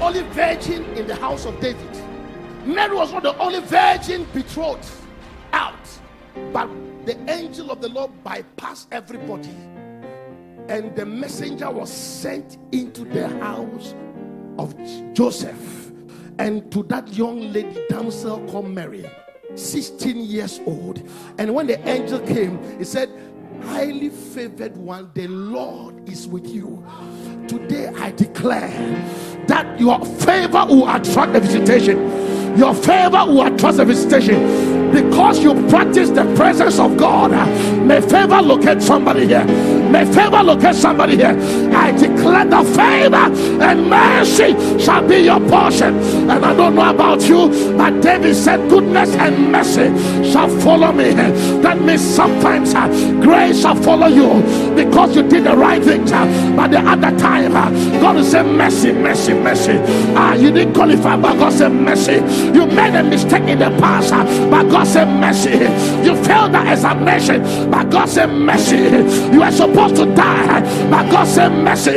only virgin in the house of David. Mary was not the only virgin betrothed out. But the angel of the Lord bypassed everybody, and the messenger was sent into the house of Joseph and to that young lady damsel called Mary, 16 years old. And when the angel came, he said, highly favored one, the Lord is with you. Today I declare that your favor will attract a visitation. Your favor will attract a visitation. Because you practice the presence of God, may favor locate somebody here. May favor locate somebody here. I declare the favor and mercy shall be your portion. And I don't know about you, but David said, goodness and mercy shall follow me. That means sometimes grace shall follow you because you did the right thing. But the other time, God will say, mercy, mercy, mercy. You didn't qualify, but God said, mercy. You made a mistake in the past, but God said, mercy. You failed the examination, but God said, mercy. You were supposed to die, but God said, mercy.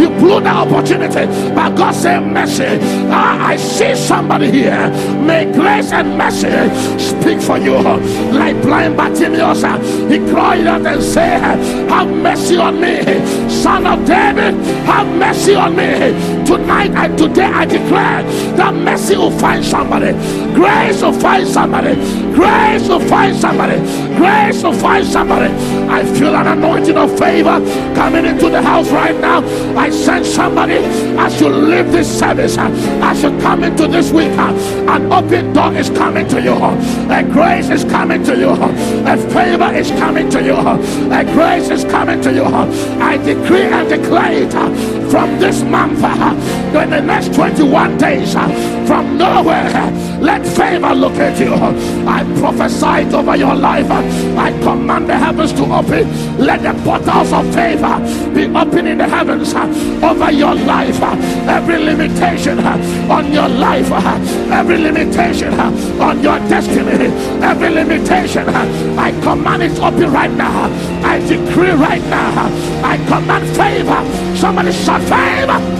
You blew the opportunity, but God said, mercy. I see somebody here. May grace and mercy speak for you. Like blind Bartimaeus, he cried out and said, have mercy on me, Son of David, have mercy on me. Tonight and today I declare that mercy will find somebody, grace will find somebody, grace will find somebody, grace will find somebody. I feel an anointing of favor coming into the house right now. I sense somebody as you leave this service, as you come into this week, an open door is coming to you, a grace is coming to you, a favor is coming to you, a grace is coming to you. I decree and declare it from this month, in the next 21 days, from nowhere, let favor locate you. I prophesy over your life. I command the heavens to open. Let the portals of favor be open in the heavens over your life. Every limitation on your life, every limitation on your destiny, every limitation, I command it open right now. I decree right now. I command favor. Somebody shout favor.